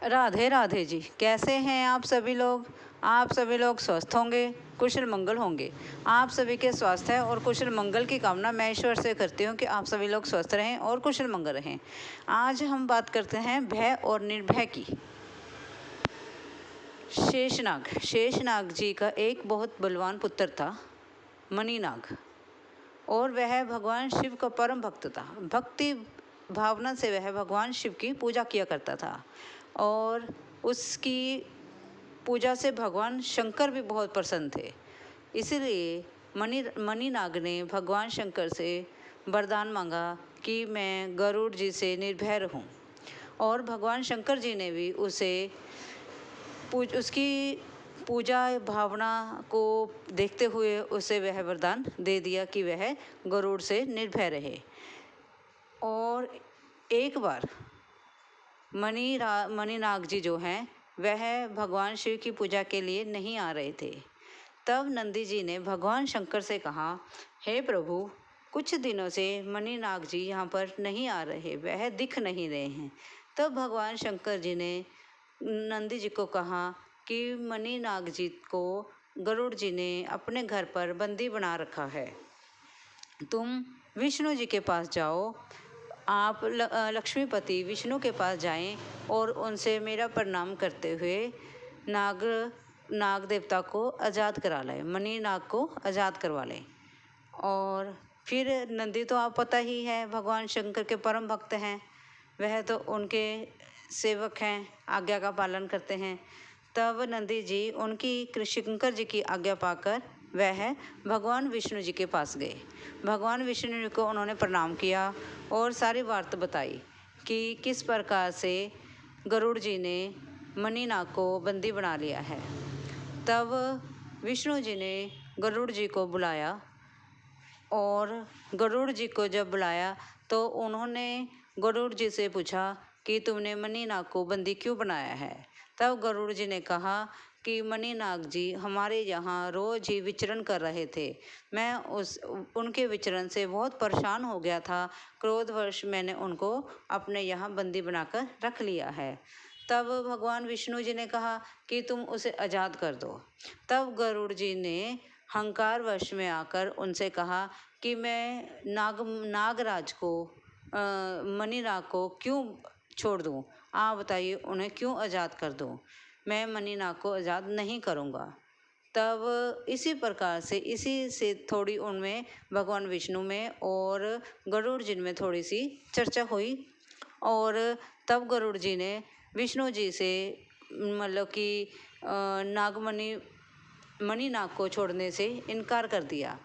राधे राधे जी। कैसे हैं आप सभी लोग? आप सभी लोग स्वस्थ होंगे, कुशल मंगल होंगे। आप सभी के स्वास्थ्य और कुशल मंगल की कामना मैं ईश्वर से करती हूँ कि आप सभी लोग स्वस्थ रहें और कुशल मंगल रहें। आज हम बात करते हैं भय और निर्भय की। शेषनाग जी का एक बहुत बलवान पुत्र था, मणिनाग, और वह भगवान शिव का परम भक्त था। भक्ति भावना से वह भगवान शिव की पूजा किया करता था और उसकी पूजा से भगवान शंकर भी बहुत प्रसन्न थे। इसीलिए मणिनाग ने भगवान शंकर से वरदान मांगा कि मैं गरुड़ जी से निर्भय रहूं, और भगवान शंकर जी ने भी उसकी पूजा भावना को देखते हुए उसे वह वरदान दे दिया कि वह गरुड़ से निर्भय रहे। और एक बार मणिनाग जी जो हैं वह भगवान शिव की पूजा के लिए नहीं आ रहे थे। तब नंदी जी ने भगवान शंकर से कहा, हे प्रभु, कुछ दिनों से मणिनाग जी यहाँ पर नहीं आ रहे, वह दिख नहीं रहे हैं। तब भगवान शंकर जी ने नंदी जी को कहा कि मणिनाग जी को गरुड़ जी ने अपने घर पर बंदी बना रखा है, तुम विष्णु जी के पास जाओ। आप लक्ष्मीपति विष्णु के पास जाएं और उनसे मेरा प्रणाम करते हुए नाग देवता को आज़ाद करा लें, मणिनाग को आज़ाद करवा लें। और फिर नंदी तो आप पता ही है, भगवान शंकर के परम भक्त हैं, वह तो उनके सेवक हैं, आज्ञा का पालन करते हैं। तब नंदी जी उनकी शंकर जी की आज्ञा पाकर वह भगवान विष्णु जी के पास गए। भगवान विष्णु जी को उन्होंने प्रणाम किया और सारी बात बताई कि किस प्रकार से गरुड़ जी ने मणिनाग को बंदी बना लिया है। तब विष्णु जी ने गरुड़ जी को बुलाया, और गरुड़ जी को जब बुलाया तो उन्होंने गरुड़ जी से पूछा कि तुमने मणिनाग को बंदी क्यों बनाया है। तब गरुड़ जी ने कहा कि मणिनाग जी हमारे यहाँ रोज ही विचरण कर रहे थे, मैं उनके विचरण से बहुत परेशान हो गया था, क्रोधवश मैंने उनको अपने यहाँ बंदी बनाकर रख लिया है। तब भगवान विष्णु जी ने कहा कि तुम उसे आज़ाद कर दो। तब गरुड़ जी ने हंकार में आकर उनसे कहा कि मैं नागराज को मणिनाग को क्यों छोड़ दूं, आप बताइए, उन्हें क्यों आज़ाद कर दूं, मैं मणिनाग को आज़ाद नहीं करूंगा। तब इसी प्रकार से इसी से थोड़ी उनमें भगवान विष्णु में और गरुड़ जी में थोड़ी सी चर्चा हुई, और तब गरुड़ जी ने विष्णु जी से मतलब कि मणिनाग को छोड़ने से इनकार कर दिया।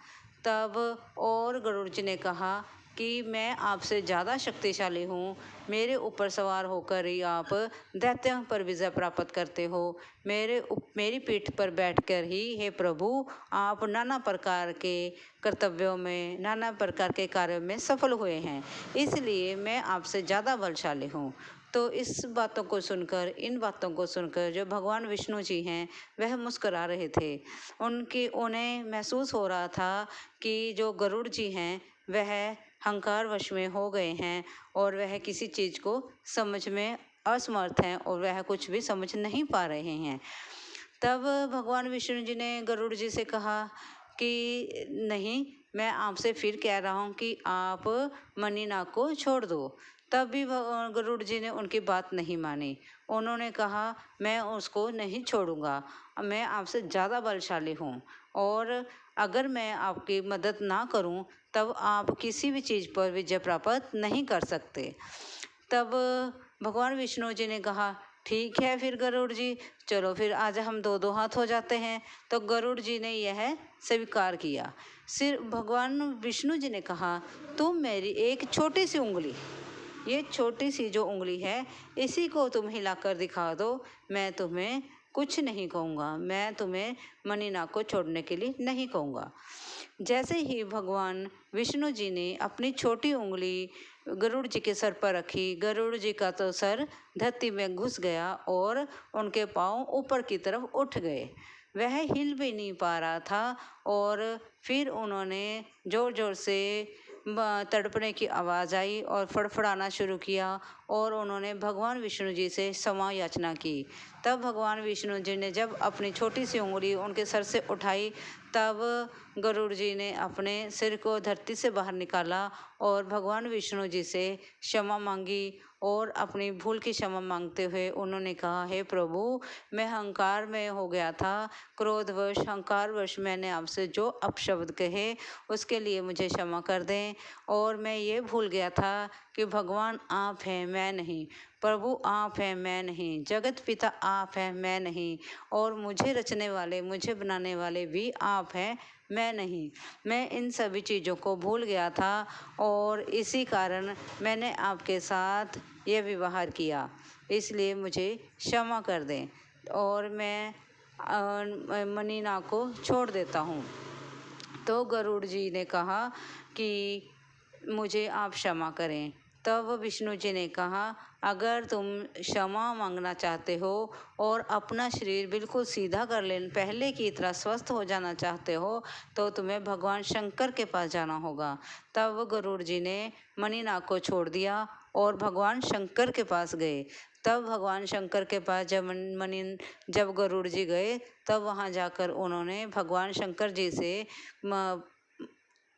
तब और गरुड़ जी ने कहा कि मैं आपसे ज़्यादा शक्तिशाली हूँ, मेरे ऊपर सवार होकर ही आप दैत्यों पर विजय प्राप्त करते हो, मेरी पीठ पर बैठकर ही हे प्रभु आप नाना प्रकार के कर्तव्यों में, नाना प्रकार के कार्यों में सफल हुए हैं, इसलिए मैं आपसे ज़्यादा बलशाली हूँ। तो इन बातों को सुनकर जो भगवान विष्णु जी हैं वह मुस्कुरा रहे थे। उन्हें महसूस हो रहा था कि जो गरुड़ जी हैं वह हंकार वश में हो गए हैं और वह किसी चीज़ को समझ में असमर्थ हैं और वह कुछ भी समझ नहीं पा रहे हैं। तब भगवान विष्णु जी ने गरुड़ जी से कहा कि नहीं, मैं आपसे फिर कह रहा हूँ कि आप मणिनाग को छोड़ दो। तब भी गरुड़ जी ने उनकी बात नहीं मानी। उन्होंने कहा मैं उसको नहीं छोड़ूंगा, मैं आपसे ज़्यादा बलशाली हूँ, और अगर मैं आपकी मदद ना करूं तब आप किसी भी चीज़ पर विजय प्राप्त नहीं कर सकते। तब भगवान विष्णु जी ने कहा ठीक है फिर गरुड़ जी, चलो फिर आज हम दो हाथ हो जाते हैं। तो गरुड़ जी ने यह स्वीकार किया। सिर भगवान विष्णु जी ने कहा तुम मेरी एक छोटी सी उंगली, ये छोटी सी जो उंगली है इसी को तुम हिलाकर दिखा दो, मैं तुम्हें कुछ नहीं कहूँगा, मैं तुम्हें मणिनाग को छोड़ने के लिए नहीं कहूँगा। जैसे ही भगवान विष्णु जी ने अपनी छोटी उंगली गरुड़ जी के सर पर रखी, गरुड़ जी का तो सर धरती में घुस गया और उनके पाँव ऊपर की तरफ उठ गए, वह हिल भी नहीं पा रहा था। और फिर उन्होंने ज़ोर ज़ोर से तड़पने की आवाज़ आई और फड़फड़ाना शुरू किया और उन्होंने भगवान विष्णु जी से क्षमा याचना की। तब भगवान विष्णु जी ने जब अपनी छोटी सी उंगली उनके सर से उठाई, तब गरुड़ जी ने अपने सिर को धरती से बाहर निकाला और भगवान विष्णु जी से क्षमा मांगी और अपनी भूल की क्षमा मांगते हुए उन्होंने कहा, हे प्रभु, मैं अहंकार में हो गया था, क्रोधवश अहंकारवश मैंने आपसे जो अपशब्द कहे उसके लिए मुझे क्षमा कर दें। और मैं ये भूल गया था कि भगवान आप हैं, मैं नहीं, प्रभु आप हैं, मैं नहीं, जगत पिता आप हैं, मैं नहीं, और मुझे रचने वाले, मुझे बनाने वाले भी आप हैं, मैं नहीं। मैं इन सभी चीज़ों को भूल गया था और इसी कारण मैंने आपके साथ ये व्यवहार किया, इसलिए मुझे क्षमा कर दें और मैं मनीना को छोड़ देता हूँ। तो गरुड़ जी ने कहा कि मुझे आप क्षमा करें। तब विष्णु जी ने कहा, अगर तुम क्षमा मांगना चाहते हो और अपना शरीर बिल्कुल सीधा कर लेना, पहले की तरह स्वस्थ हो जाना चाहते हो, तो तुम्हें भगवान शंकर के पास जाना होगा। तब गरुड़ जी ने मणिनाग को छोड़ दिया और भगवान शंकर के पास गए। तब भगवान शंकर के पास जब गरुड़ जी गए, तब वहाँ जाकर उन्होंने भगवान शंकर जी से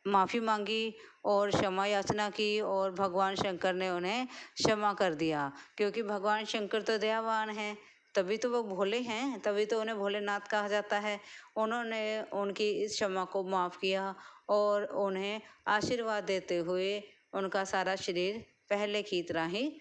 माफ़ी मांगी और क्षमा याचना की और भगवान शंकर ने उन्हें क्षमा कर दिया, क्योंकि भगवान शंकर तो दयावान हैं, तभी तो वो भोले हैं, तभी तो उन्हें भोलेनाथ कहा जाता है। उन्होंने उनकी इस क्षमा को माफ़ किया और उन्हें आशीर्वाद देते हुए उनका सारा शरीर पहले की तरह ही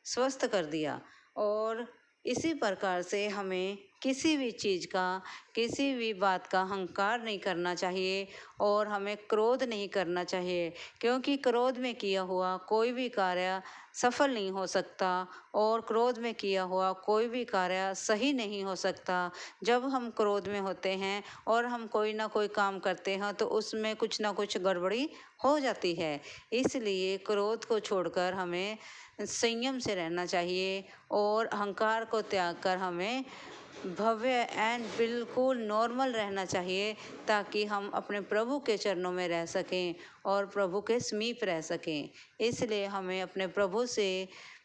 स्वस्थ कर दिया। और इसी प्रकार से हमें किसी भी चीज़ का, किसी भी बात का अहंकार नहीं करना चाहिए और हमें क्रोध नहीं करना चाहिए, क्योंकि क्रोध में किया हुआ कोई भी कार्य सफल नहीं हो सकता और क्रोध में किया हुआ कोई भी कार्य सही नहीं हो सकता। जब हम क्रोध में होते हैं और हम कोई ना कोई काम करते हैं तो उसमें कुछ ना कुछ गड़बड़ी हो जाती है। इसलिए क्रोध को छोड़कर हमें संयम से रहना चाहिए और अहंकार को त्याग कर हमें भव्य एंड बिल्कुल नॉर्मल रहना चाहिए, ताकि हम अपने प्रभु के चरणों में रह सकें और प्रभु के समीप रह सकें। इसलिए हमें अपने प्रभु से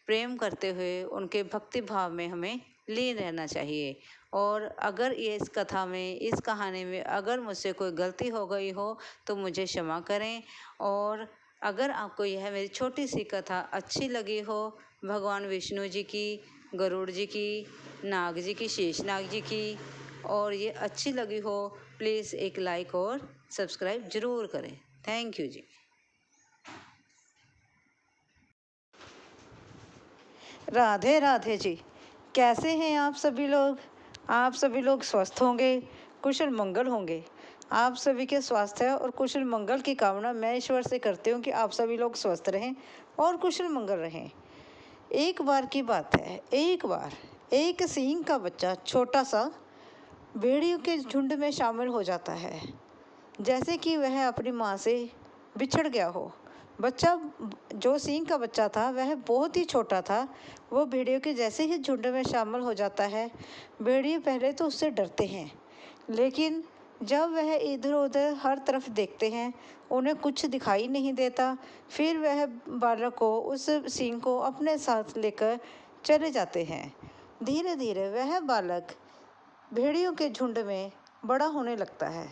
प्रेम करते हुए उनके भक्ति भाव में हमें लीन रहना चाहिए। और अगर ये इस कथा में, इस कहानी में अगर मुझसे कोई गलती हो गई हो तो मुझे क्षमा करें। और अगर आपको यह मेरी छोटी सी कथा अच्छी लगी हो, भगवान विष्णु जी की, गरुड़ जी की, नाग जी की, शेषनाग जी की, और ये अच्छी लगी हो, प्लीज़ एक लाइक और सब्सक्राइब ज़रूर करें। थैंक यू जी। राधे राधे जी। कैसे हैं आप सभी लोग? आप सभी लोग स्वस्थ होंगे, कुशल मंगल होंगे। आप सभी के स्वास्थ्य और कुशल मंगल की कामना मैं ईश्वर से करती हूँ कि आप सभी लोग स्वस्थ रहें और कुशल मंगल रहें। एक बार की बात है, एक बार एक सिंह का बच्चा छोटा सा भेड़ियों के झुंड में शामिल हो जाता है, जैसे कि वह अपनी माँ से बिछड़ गया हो। बच्चा, जो सिंह का बच्चा था, वह बहुत ही छोटा था। वो भेड़ियों के जैसे ही झुंड में शामिल हो जाता है, भेड़िए पहले तो उससे डरते हैं, लेकिन जब वह इधर उधर हर तरफ देखते हैं, उन्हें कुछ दिखाई नहीं देता। फिर वह बालक को, उस सिंह को अपने साथ लेकर चले जाते हैं। धीरे धीरे वह बालक भेड़ियों के झुंड में बड़ा होने लगता है।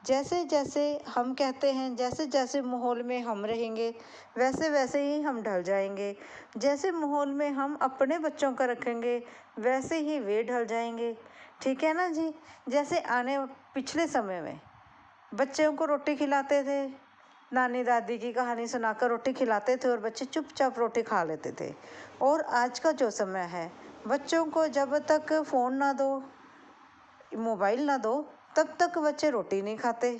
जैसे जैसे हम कहते हैं, जैसे जैसे माहौल में हम रहेंगे, वैसे वैसे ही हम ढल जाएंगे। जैसे माहौल में हम अपने बच्चों का रखेंगे, वैसे ही वे ढल जाएंगे। ठीक है ना जी? जैसे पिछले समय में बच्चों को रोटी खिलाते थे, नानी दादी की कहानी सुनाकर रोटी खिलाते थे और बच्चे चुपचाप रोटी खा लेते थे। और आज का जो समय है, बच्चों को जब तक फ़ोन ना दो, मोबाइल ना दो, तब तक बच्चे रोटी नहीं खाते।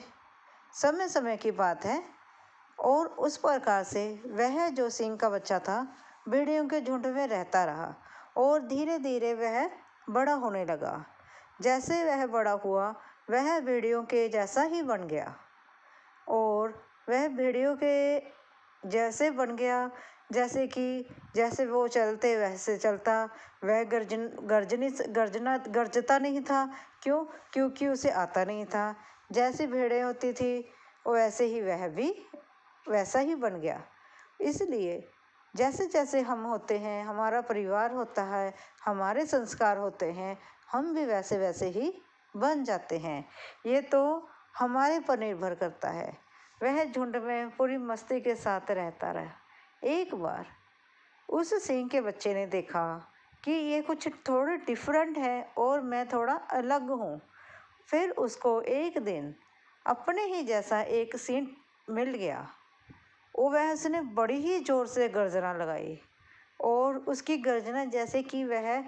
समय समय की बात है। और उस प्रकार से वह जो सिंह का बच्चा था, भेड़ियों के झुंड में रहता रहा और धीरे धीरे वह बड़ा होने लगा। जैसे वह बड़ा हुआ, वह भेड़ियों के जैसा ही बन गया और वह भेड़ियों के जैसे बन गया। जैसे कि जैसे वो चलते वैसे चलता। वह गरजता नहीं था। क्यों? क्योंकि उसे आता नहीं था। जैसी भेड़ें होती थी वैसे ही वह भी वैसा ही बन गया। इसलिए जैसे जैसे हम होते हैं, हमारा परिवार होता है, हमारे संस्कार होते हैं, हम भी वैसे वैसे ही बन जाते हैं। ये तो हमारे पर निर्भर करता है। वह झुंड में पूरी मस्ती के साथ रहता रहा। एक बार उस सिंह के बच्चे ने देखा कि ये कुछ थोड़े डिफरेंट है और मैं थोड़ा अलग हूँ। फिर उसको एक दिन अपने ही जैसा एक सिंह मिल गया। वह उसने बड़ी ही ज़ोर से गर्जना लगाई और उसकी गर्जना जैसे कि वह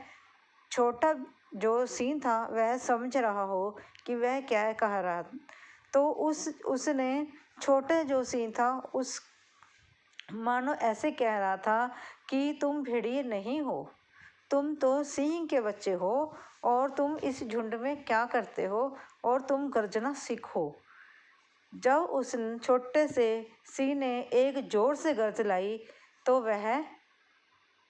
छोटा जो सिंह था वह समझ रहा हो कि वह क्या कह रहा। तो उसने छोटे जो सिंह था उस मानो ऐसे कह रहा था कि तुम भेड़िए नहीं हो, तुम तो सिंह के बच्चे हो और तुम इस झुंड में क्या करते हो और तुम गर्जना सीखो। जब उस छोटे से सिंह ने एक जोर से गर्ज लाई तो वह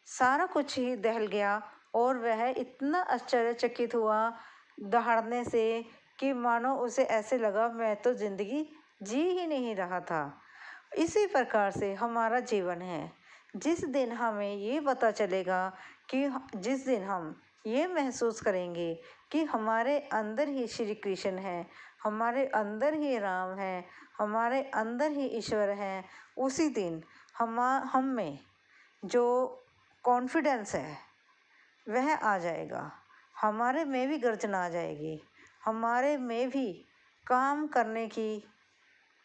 सारा कुछ ही दहल गया और वह इतना आश्चर्यचकित हुआ दहाड़ने से कि मानो उसे ऐसे लगा मैं तो जिंदगी जी ही नहीं रहा था। इसी प्रकार से हमारा जीवन है। जिस दिन हमें ये पता चलेगा कि जिस दिन हम ये महसूस करेंगे कि हमारे अंदर ही श्री कृष्ण है, हमारे अंदर ही राम है, हमारे अंदर ही ईश्वर है, उसी दिन हम में जो कॉन्फिडेंस है वह आ जाएगा। हमारे में भी गर्जना आ जाएगी, हमारे में भी काम करने की,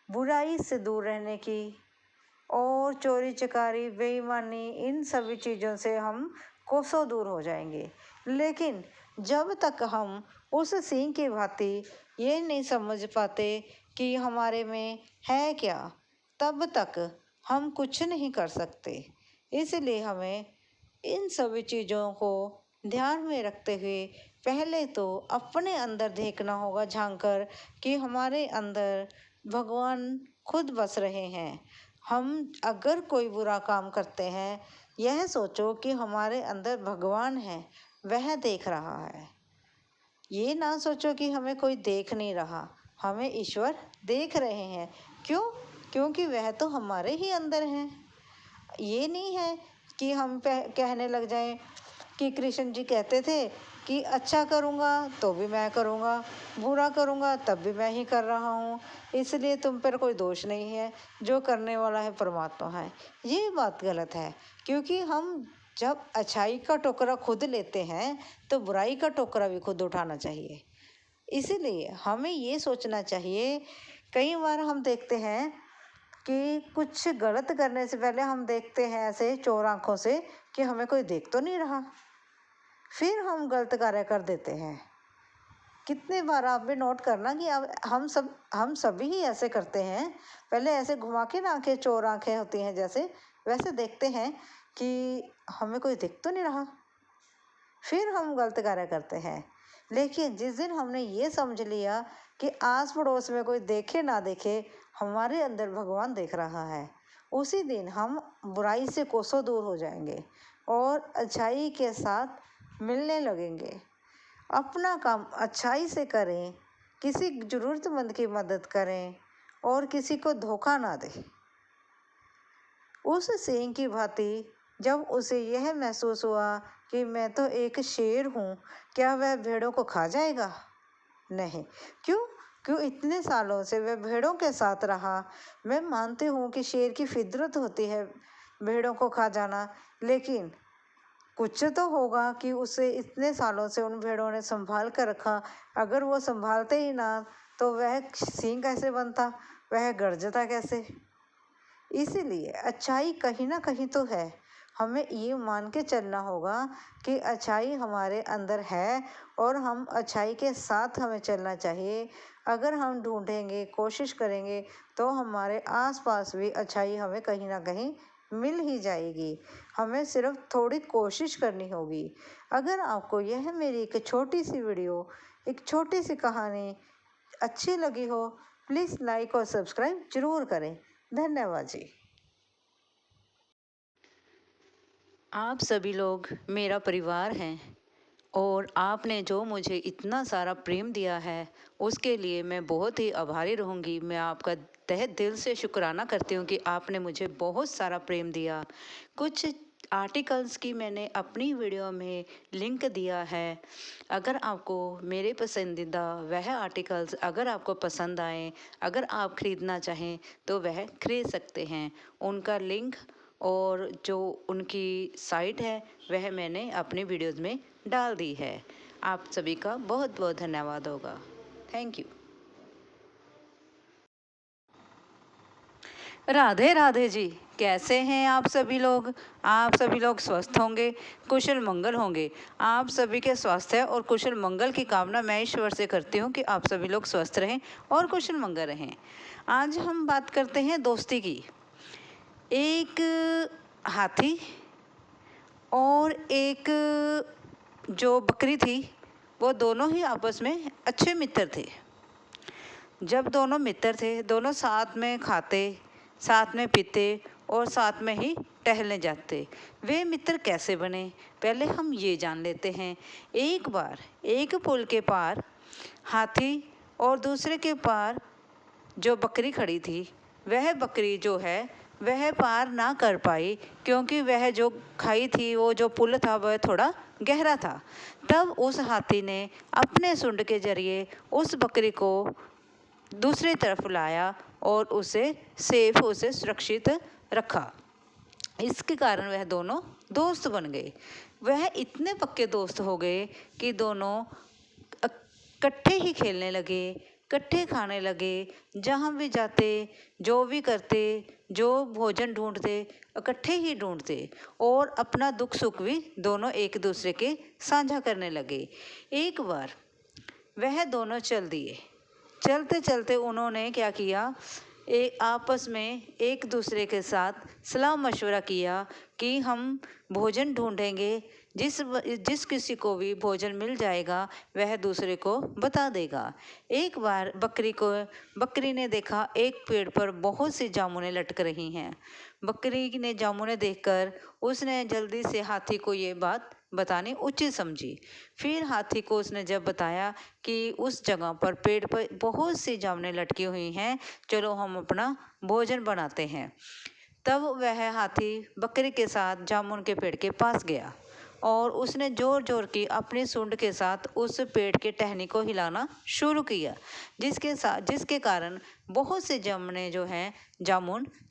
बुराई से दूर रहने की और चोरी चकारी बेईमानी इन सभी चीज़ों से हम कोसों दूर हो जाएंगे। लेकिन जब तक हम उस सिंह की भांति ये नहीं समझ पाते कि हमारे में है क्या, तब तक हम कुछ नहीं कर सकते। इसलिए हमें इन सभी चीज़ों को ध्यान में रखते हुए पहले तो अपने अंदर देखना होगा झांक कर कि हमारे अंदर भगवान खुद बस रहे हैं। हम अगर कोई बुरा काम करते हैं, यह सोचो कि हमारे अंदर भगवान है, वह देख रहा है। ये ना सोचो कि हमें कोई देख नहीं रहा, हमें ईश्वर देख रहे हैं। क्यों? क्योंकि वह तो हमारे ही अंदर हैं। ये नहीं है कि हम कहने लग जाएं कि कृष्ण जी कहते थे कि अच्छा करूँगा तो भी मैं करूँगा, बुरा करूँगा तब भी मैं ही कर रहा हूँ, इसलिए तुम पर कोई दोष नहीं है, जो करने वाला है परमात्मा है। ये बात गलत है, क्योंकि हम जब अच्छाई का टोकरा खुद लेते हैं तो बुराई का टोकरा भी खुद उठाना चाहिए। इसीलिए हमें ये सोचना चाहिए। कई बार हम देखते हैं कि कुछ गलत करने से पहले हम देखते हैं ऐसे चोर आंखों से कि हमें कोई देख तो नहीं रहा, फिर हम गलत कार्य कर देते हैं। कितने बार आप भी नोट करना कि अब हम सभी ही ऐसे करते हैं। पहले ऐसे घुमा के ना आंखें, चोर आंखें होती हैं जैसे, वैसे देखते हैं कि हमें कोई देख तो नहीं रहा, फिर हम गलत कार्य करते हैं। लेकिन जिस दिन हमने ये समझ लिया कि आस पड़ोस में कोई देखे ना देखे, हमारे अंदर भगवान देख रहा है, उसी दिन हम बुराई से कोसों दूर हो जाएंगे और अच्छाई के साथ मिलने लगेंगे। अपना काम अच्छाई से करें, किसी ज़रूरतमंद की मदद करें और किसी को धोखा ना दें। उस सिंह की भांति जब उसे यह महसूस हुआ कि मैं तो एक शेर हूँ, क्या वह भेड़ों को खा जाएगा? नहीं। क्यों? क्यों इतने सालों से वह भेड़ों के साथ रहा। मैं मानती हूँ कि शेर की फितरत होती है भेड़ों को खा जाना, लेकिन कुछ तो होगा कि उसे इतने सालों से उन भेड़ों ने संभाल कर रखा। अगर वो संभालते ही ना तो वह सिंह कैसे बनता, वह गरजता कैसे? इसीलिए अच्छाई कहीं ना कहीं तो है। हमें ये मान के चलना होगा कि अच्छाई हमारे अंदर है और हम अच्छाई के साथ हमें चलना चाहिए। अगर हम ढूंढेंगे, कोशिश करेंगे तो हमारे आसपास भी अच्छाई हमें कहीं ना कहीं मिल ही जाएगी। हमें सिर्फ थोड़ी कोशिश करनी होगी। अगर आपको यह मेरी एक छोटी सी वीडियो, एक छोटी सी कहानी अच्छी लगी हो, प्लीज़ लाइक और सब्सक्राइब ज़रूर करें। धन्यवाद जी। आप सभी लोग मेरा परिवार हैं और आपने जो मुझे इतना सारा प्रेम दिया है उसके लिए मैं बहुत ही आभारी रहूँगी। मैं आपका तहे दिल से शुक्राना करती हूँ कि आपने मुझे बहुत सारा प्रेम दिया। कुछ आर्टिकल्स की मैंने अपनी वीडियो में लिंक दिया है। अगर आपको मेरे पसंदीदा वह आर्टिकल्स अगर आपको पसंद आए, अगर आप ख़रीदना चाहें तो वह ख़रीद सकते हैं। उनका लिंक और जो उनकी साइट है वह मैंने अपनी वीडियोज़ में डाल दी है। आप सभी का बहुत बहुत धन्यवाद होगा। Thank you. राधे राधे जी, कैसे हैं आप सभी लोग? आप सभी लोग स्वस्थ होंगे, कुशल मंगल होंगे। आप सभी के स्वास्थ्य और कुशल मंगल की कामना मैं ईश्वर से करती हूँ कि आप सभी लोग स्वस्थ रहें और कुशल मंगल रहें। आज हम बात करते हैं दोस्ती की। एक हाथी और एक जो बकरी थी, वो दोनों ही आपस में अच्छे मित्र थे। जब दोनों मित्र थे, दोनों साथ में खाते, साथ में पीते और साथ में ही टहलने जाते। वे मित्र कैसे बने, पहले हम ये जान लेते हैं। एक बार एक पुल के पार हाथी और दूसरे के पार जो बकरी खड़ी थी, वह बकरी जो है वह पार ना कर पाई, क्योंकि वह जो खाई थी, वो जो पुल था वह थोड़ा गहरा था। तब उस हाथी ने अपने सूंड के जरिए उस बकरी को दूसरी तरफ लाया और उसे सुरक्षित रखा। इसके कारण वह दोनों दोस्त बन गए। वह इतने पक्के दोस्त हो गए कि दोनों इकट्ठे ही खेलने लगे, इकट्ठे खाने लगे, जहाँ भी जाते, जो भी करते, जो भोजन ढूंढते, इकट्ठे ही ढूंढते और अपना दुख सुख भी दोनों एक दूसरे के साझा करने लगे। एक बार वह दोनों चल दिए। चलते चलते उन्होंने क्या किया, आपस में एक दूसरे के साथ सलाह मशवरा किया कि हम भोजन ढूंढेंगे, जिस किसी को भी भोजन मिल जाएगा वह दूसरे को बता देगा। एक बार बकरी ने देखा एक पेड़ पर बहुत सी जामुनें लटक रही हैं। बकरी ने जामुनें देखकर उसने जल्दी से हाथी को ये बात बतानी उचित समझी। फिर हाथी को उसने जब बताया कि उस जगह पर पेड़ पर बहुत सी जामुनें लटकी हुई हैं, चलो हम अपना भोजन बनाते हैं। तब वह हाथी बकरी के साथ जामुन के पेड़ के पास गया और उसने जोर जोर की अपनी सूंड के साथ उस पेड़ के टहनी को हिलाना शुरू किया, जिसके कारण बहुत से जामुन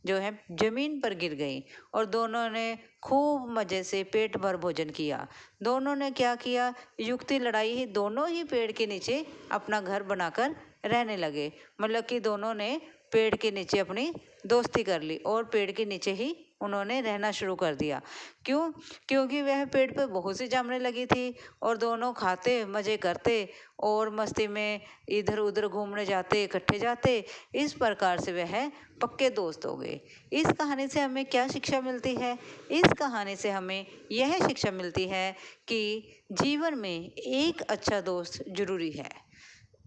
जो है जमीन पर गिर गई और दोनों ने खूब मज़े से पेट भर भोजन किया। दोनों ने क्या किया, युक्ति लड़ाई ही, दोनों ही पेड़ के नीचे अपना घर बनाकर रहने लगे। मतलब कि दोनों ने पेड़ के नीचे अपनी दोस्ती कर ली और पेड़ के नीचे ही उन्होंने रहना शुरू कर दिया। क्यों? क्योंकि वह पेड़ पे बहुत सी जामुनें लगी थी और दोनों खाते, मज़े करते और मस्ती में इधर उधर घूमने जाते, इकट्ठे जाते। इस प्रकार से वह पक्के दोस्त हो गए। इस कहानी से हमें क्या शिक्षा मिलती है? इस कहानी से हमें यह शिक्षा मिलती है कि जीवन में एक अच्छा दोस्त जरूरी है।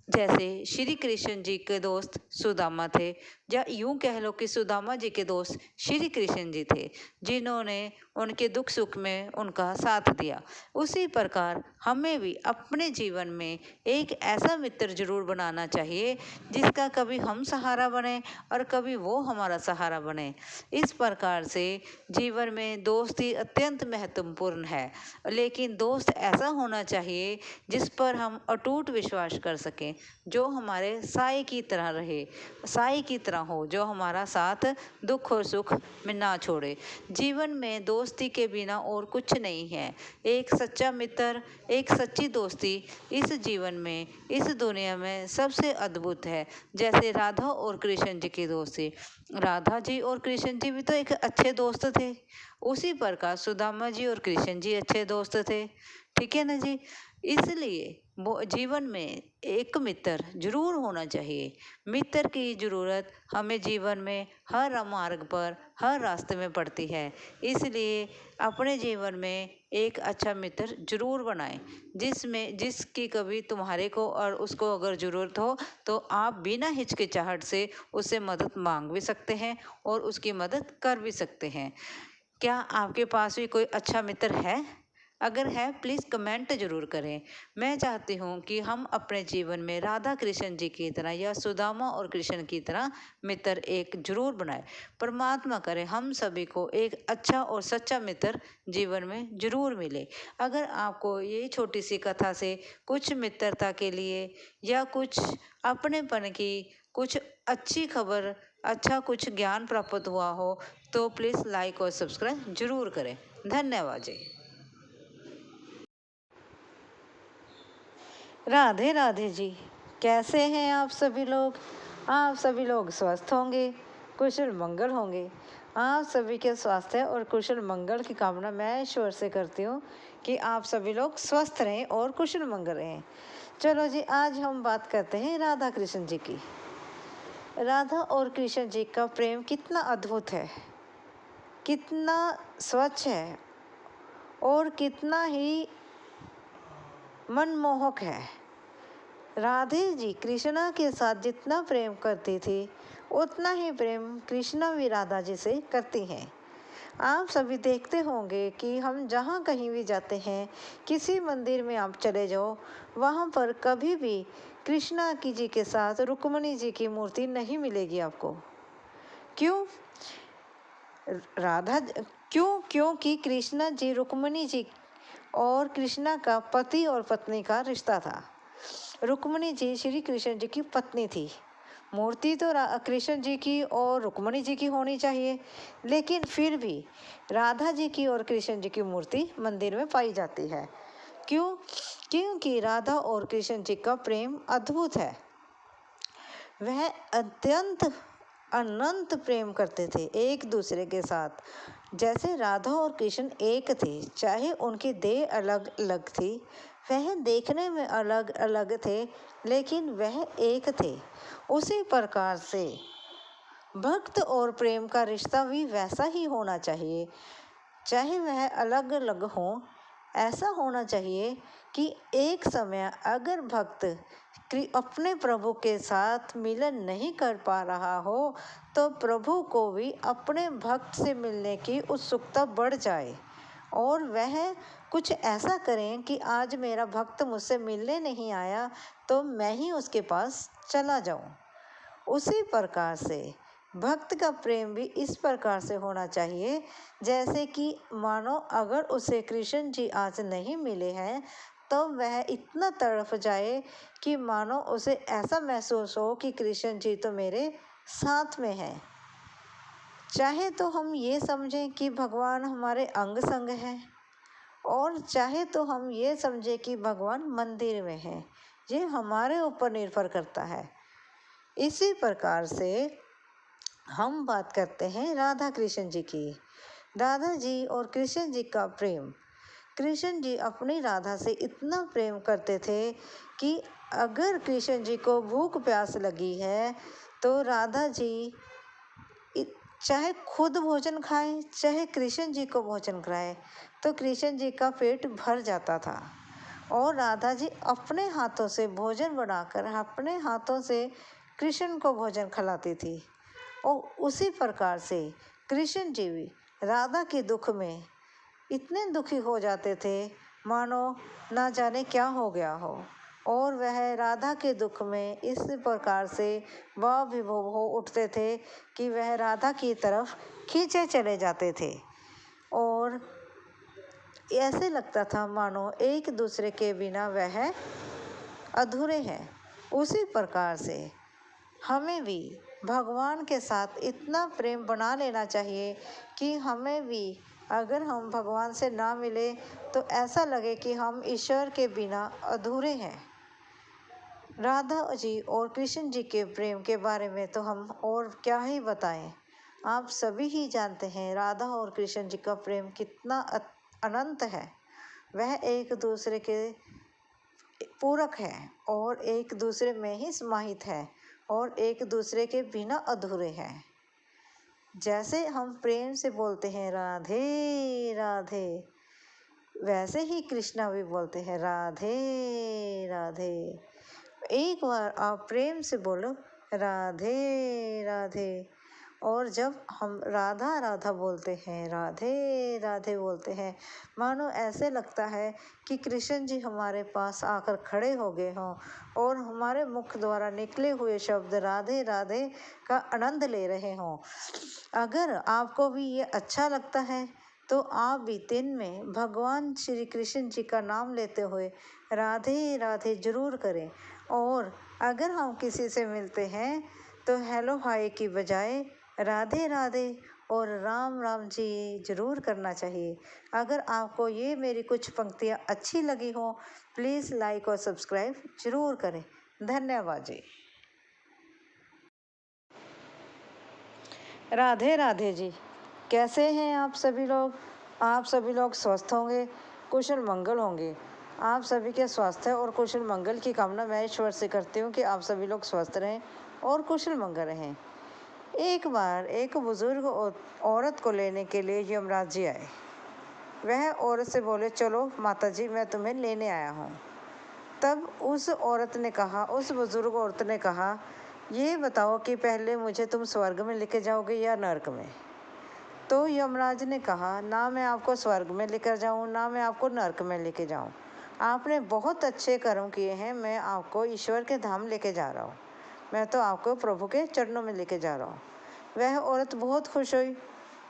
जैसे श्री कृष्ण जी के दोस्त सुदामा थे, या यूं कह लो कि सुदामा जी के दोस्त श्री कृष्ण जी थे, जिन्होंने उनके दुख सुख में उनका साथ दिया। उसी प्रकार हमें भी अपने जीवन में एक ऐसा मित्र जरूर बनाना चाहिए जिसका कभी हम सहारा बने और कभी वो हमारा सहारा बने। इस प्रकार से जीवन में दोस्ती अत्यंत महत्वपूर्ण है, लेकिन दोस्त ऐसा होना चाहिए जिस पर हम अटूट विश्वास कर सकें, जो हमारे साए की तरह रहे, साए की तरह हो, जो हमारा साथ दुख और सुख में ना छोड़े। जीवन में दोस्ती के बिना और कुछ नहीं है। एक सच्चा मित्र, एक सच्ची दोस्ती इस जीवन में, इस दुनिया में सबसे अद्भुत है। जैसे राधा और कृष्ण जी की दोस्ती, राधा जी और कृष्ण जी भी तो एक अच्छे दोस्त थे। उसी प्रकार सुदामा जी और कृष्ण जी अच्छे दोस्त थे। ठीक है ना जी? इसलिए वो जीवन में एक मित्र जरूर होना चाहिए। मित्र की जरूरत हमें जीवन में हर मार्ग पर, हर रास्ते में पड़ती है। इसलिए अपने जीवन में एक अच्छा मित्र जरूर बनाएं, जिसकी कभी तुम्हारे को और उसको अगर ज़रूरत हो तो आप बिना हिचकिचाहट से उससे मदद मांग भी सकते हैं और उसकी मदद कर भी सकते हैं। क्या आपके पास भी कोई अच्छा मित्र है? अगर है प्लीज़ कमेंट ज़रूर करें। मैं चाहती हूँ कि हम अपने जीवन में राधा कृष्ण जी की तरह या सुदामा और कृष्ण की तरह मित्र एक जरूर बनाए। परमात्मा करे हम सभी को एक अच्छा और सच्चा मित्र जीवन में जरूर मिले। अगर आपको ये छोटी सी कथा से कुछ मित्रता के लिए या कुछ अपनेपन की कुछ अच्छी खबर, अच्छा कुछ ज्ञान प्राप्त हुआ हो तो प्लीज़ लाइक और सब्सक्राइब जरूर करें। धन्यवाद जी। राधे राधे जी। कैसे हैं आप सभी लोग? आप सभी लोग स्वस्थ होंगे, कुशल मंगल होंगे। आप सभी के स्वास्थ्य और कुशल मंगल की कामना मैं ईश्वर से करती हूँ कि आप सभी लोग स्वस्थ रहें और कुशल मंगल रहें। चलो जी, आज हम बात करते हैं राधा कृष्ण जी की। राधा और कृष्ण जी का प्रेम कितना अद्भुत है, कितना स्वच्छ है और कितना ही मनमोहक है। राधे जी कृष्णा के साथ जितना प्रेम करती थी उतना ही प्रेम कृष्णा भी राधा जी से करती हैं। आप सभी देखते होंगे कि हम जहाँ कहीं भी जाते हैं, किसी मंदिर में आप चले जाओ, वहाँ पर कभी भी कृष्णा की जी के साथ रुक्मिणी जी की मूर्ति नहीं मिलेगी आपको। क्यों? राधा क्योंकि कृष्णा जी रुक्मिणी जी और कृष्णा का पति और पत्नी का रिश्ता था। रुक्मिणी जी श्री कृष्ण जी की पत्नी थी। मूर्ति तो कृष्ण जी की और रुक्मिणी जी की होनी चाहिए, लेकिन फिर भी राधा जी की और कृष्ण जी की मूर्ति मंदिर में पाई जाती है। क्यों? क्योंकि राधा और कृष्ण जी का प्रेम अद्भुत है। वह अत्यंत अनंत प्रेम करते थे एक दूसरे के साथ। जैसे राधा और कृष्ण एक थे, चाहे उनकी देह अलग अलग थी, वह देखने में अलग अलग थे, लेकिन वह एक थे। उसी प्रकार से भक्त और प्रेम का रिश्ता भी वैसा ही होना चाहिए। चाहे वह अलग अलग हों, ऐसा होना चाहिए कि एक समय अगर भक्त अपने प्रभु के साथ मिलन नहीं कर पा रहा हो तो प्रभु को भी अपने भक्त से मिलने की उत्सुकता बढ़ जाए और वह कुछ ऐसा करें कि आज मेरा भक्त मुझसे मिलने नहीं आया तो मैं ही उसके पास चला जाऊं। उसी प्रकार से भक्त का प्रेम भी इस प्रकार से होना चाहिए, जैसे कि मानो अगर उसे कृष्ण जी आज नहीं मिले हैं तो वह इतना तड़प जाए कि मानो उसे ऐसा महसूस हो कि कृष्ण जी तो मेरे साथ में हैं। चाहे तो हम ये समझें कि भगवान हमारे अंग संग हैं और चाहे तो हम ये समझें कि भगवान मंदिर में हैं। ये हमारे ऊपर निर्भर करता है। इसी प्रकार से हम बात करते हैं राधा कृष्ण जी की। राधा जी और कृष्ण जी का प्रेम। कृष्ण जी अपनी राधा से इतना प्रेम करते थे कि अगर कृष्ण जी को भूख प्यास लगी है तो राधा जी चाहे खुद भोजन खाएं, चाहे कृष्ण जी को भोजन कराएं, तो कृष्ण जी का पेट भर जाता था और राधा जी अपने हाथों से भोजन बनाकर अपने हाथों से कृष्ण को भोजन खिलाती थी। और उसी प्रकार से कृष्ण जी भी राधा के दुख में इतने दुखी हो जाते थे मानो ना जाने क्या हो गया हो, और वह राधा के दुख में इस प्रकार से भाव विभोर हो उठते थे कि वह राधा की तरफ खींचे चले जाते थे और ऐसे लगता था मानो एक दूसरे के बिना वह अधूरे हैं। उसी प्रकार से हमें भी भगवान के साथ इतना प्रेम बना लेना चाहिए कि हमें भी अगर हम भगवान से ना मिले तो ऐसा लगे कि हम ईश्वर के बिना अधूरे हैं। राधा जी और कृष्ण जी के प्रेम के बारे में तो हम और क्या ही बताएं। आप सभी ही जानते हैं राधा और कृष्ण जी का प्रेम कितना अनंत है। वह एक दूसरे के पूरक है और एक दूसरे में ही समाहित है और एक दूसरे के बिना अधूरे हैं। जैसे हम प्रेम से बोलते हैं राधे राधे, वैसे ही कृष्णा भी बोलते हैं राधे राधे। एक बार आप प्रेम से बोलो राधे राधे और जब हम राधा राधा बोलते हैं, राधे राधे बोलते हैं, मानो ऐसे लगता है कि कृष्ण जी हमारे पास आकर खड़े हो गए हों और हमारे मुख द्वारा निकले हुए शब्द राधे राधे का आनंद ले रहे हों। अगर आपको भी ये अच्छा लगता है तो आप भी दिन में भगवान श्री कृष्ण जी का नाम लेते हुए राधे राधे जरूर करें। और अगर हम किसी से मिलते हैं तो हेलो हाय की बजाय राधे राधे और राम राम जी जरूर करना चाहिए। अगर आपको ये मेरी कुछ पंक्तियाँ अच्छी लगी हो, प्लीज़ लाइक और सब्सक्राइब जरूर करें। धन्यवाद जी। राधे राधे जी, कैसे हैं आप सभी लोग? आप सभी लोग स्वस्थ होंगे, कुशल मंगल होंगे। आप सभी के स्वास्थ्य और कुशल मंगल की कामना मैं ईश्वर से करती हूँ कि आप सभी लोग स्वस्थ रहें और कुशल मंगल रहें। एक बार एक बुजुर्ग औरत को लेने के लिए यमराज जी आए। वह औरत से बोले, चलो माता जी, मैं तुम्हें लेने आया हूँ। तब उस औरत ने कहा, उस बुजुर्ग औरत ने कहा, ये बताओ कि पहले मुझे तुम स्वर्ग में लेके जाओगे या नर्क में? तो यमराज ने कहा, ना मैं आपको स्वर्ग में लेकर जाऊं, ना मैं आपको नर्क में लेके जाऊं। आपने बहुत अच्छे कर्म किए हैं, मैं आपको ईश्वर के धाम लेके जा रहा हूँ। मैं तो आपको प्रभु के चरणों में लेके जा रहा हूँ। वह औरत बहुत खुश हुई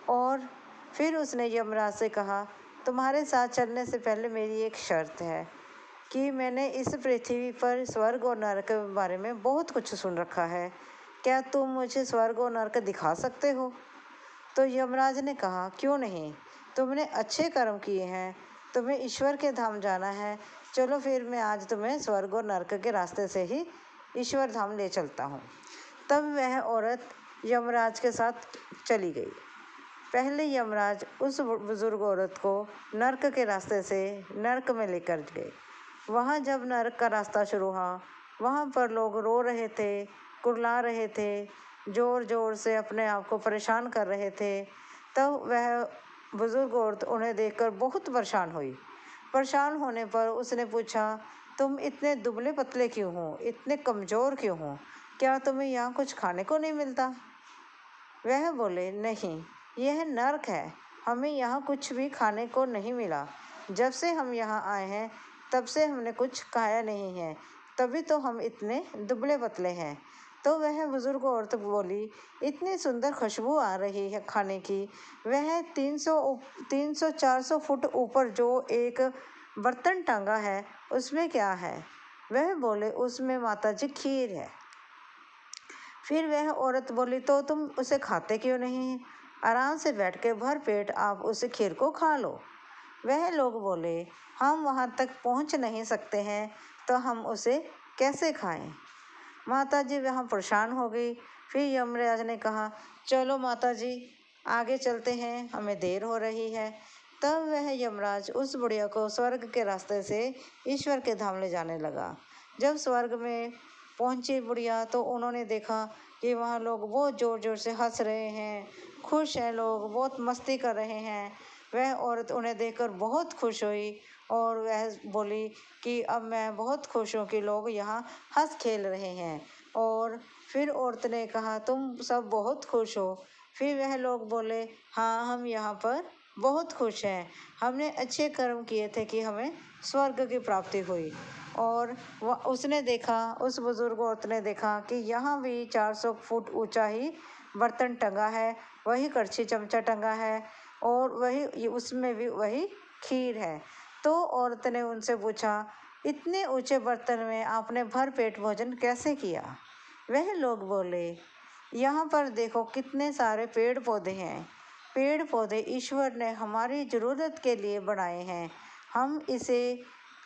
और फिर उसने यमराज से कहा, तुम्हारे साथ चलने से पहले मेरी एक शर्त है कि मैंने इस पृथ्वी पर स्वर्ग और नरक के बारे में बहुत कुछ सुन रखा है। क्या तुम मुझे स्वर्ग और नरक दिखा सकते हो? तो यमराज ने कहा, क्यों नहीं, तुमने अच्छे कर्म किए हैं, तुम्हें ईश्वर के धाम जाना है। चलो फिर मैं आज तुम्हें स्वर्ग और नरक के रास्ते से ही ईश्वर धाम ले चलता हूँ। तब वह औरत यमराज के साथ चली गई। पहले यमराज उस बुजुर्ग औरत को नरक के रास्ते से नरक में लेकर गए। वहाँ जब नरक का रास्ता शुरू हुआ, वहाँ पर लोग रो रहे थे, कुर्ला रहे थे, ज़ोर ज़ोर से अपने आप को परेशान कर रहे थे। तब वह बुजुर्ग औरत उन्हें देखकर बहुत परेशान हुई। परेशान होने पर उसने पूछा, तुम इतने दुबले पतले क्यों हो, इतने कमज़ोर क्यों हो? क्या तुम्हें यहाँ कुछ खाने को नहीं मिलता? वह बोले, नहीं, यह नर्क है, हमें यहाँ कुछ भी खाने को नहीं मिला। जब से हम यहाँ आए हैं तब से हमने कुछ खाया नहीं है, तभी तो हम इतने दुबले पतले हैं। तो वह बुजुर्ग औरत बोली, इतनी सुंदर खुशबू आ रही है खाने की। वह 300-400 फुट ऊपर जो एक बर्तन टांगा है उसमें क्या है? वह बोले, उसमें माता जी खीर है। फिर वह औरत बोली, तो तुम उसे खाते क्यों नहीं? आराम से बैठ के भर पेट आप उस खीर को खा लो। वह लोग बोले, हम वहाँ तक पहुँच नहीं सकते हैं तो हम उसे कैसे खाएं? माता जी वहाँ परेशान हो गई। फिर यमराज ने कहा, चलो माता जी, आगे चलते हैं, हमें देर हो रही है। तब वह यमराज उस बुढ़िया को स्वर्ग के रास्ते से ईश्वर के धाम ले जाने लगा। जब स्वर्ग में पहुंची बुढ़िया तो उन्होंने देखा कि वहाँ लोग बहुत ज़ोर ज़ोर से हंस रहे हैं, खुश हैं, लोग बहुत मस्ती कर रहे हैं। वह औरत उन्हें देखकर बहुत खुश हुई और वह बोली कि अब मैं बहुत खुश हूँ कि लोग यहाँ हंस खेल रहे हैं। और फिर औरत ने कहा, तुम सब बहुत खुश हो? फिर वह लोग बोले, हाँ, हम यहाँ पर बहुत खुश हैं, हमने अच्छे कर्म किए थे कि हमें स्वर्ग की प्राप्ति हुई। और उसने देखा, उस बुजुर्ग औरत ने देखा कि यहाँ भी 400 फुट ऊंचा ही बर्तन टंगा है, वही कड़छी चमचा टंगा है और वही उसमें भी वही खीर है। तो औरत ने उनसे पूछा, इतने ऊंचे बर्तन में आपने भर पेट भोजन कैसे किया? वह लोग बोले, यहाँ पर देखो कितने सारे पेड़ पौधे हैं। पेड़ पौधे ईश्वर ने हमारी ज़रूरत के लिए बनाए हैं। हम इसे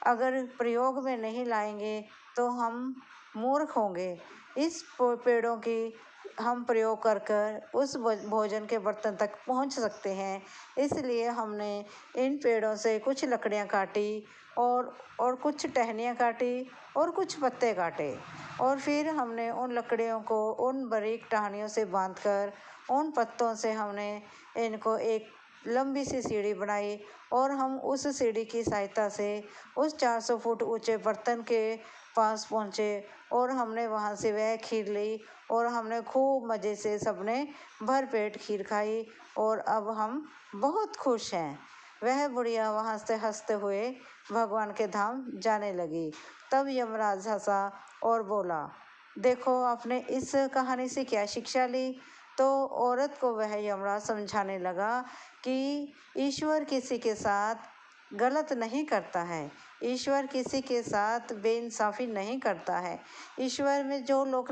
अगर प्रयोग में नहीं लाएंगे तो हम मूर्ख होंगे। इस पेड़ों की हम प्रयोग कर कर उस भोजन के बर्तन तक पहुंच सकते हैं। इसलिए हमने इन पेड़ों से कुछ लकड़ियां काटी और कुछ टहनियाँ काटी और कुछ पत्ते काटे और फिर हमने उन लकड़ियों को उन बारीक टहनियों से बांधकर उन पत्तों से हमने इनको एक लंबी सी सीढ़ी बनाई और हम उस सीढ़ी की सहायता से उस 400 फुट ऊंचे बर्तन के पास पहुँचे और हमने वहाँ से वह खीर ली और हमने खूब मज़े से सबने भर पेट खीर खाई और अब हम बहुत खुश हैं। वह बुढ़िया वहाँ से हंसते हुए भगवान के धाम जाने लगी। तब यमराज हंसा और बोला, देखो आपने इस कहानी से क्या शिक्षा ली। तो औरत को वह यमराज समझाने लगा कि ईश्वर किसी के साथ गलत नहीं करता है, ईश्वर किसी के साथ बेइंसाफ़ी नहीं करता है। ईश्वर में जो लोग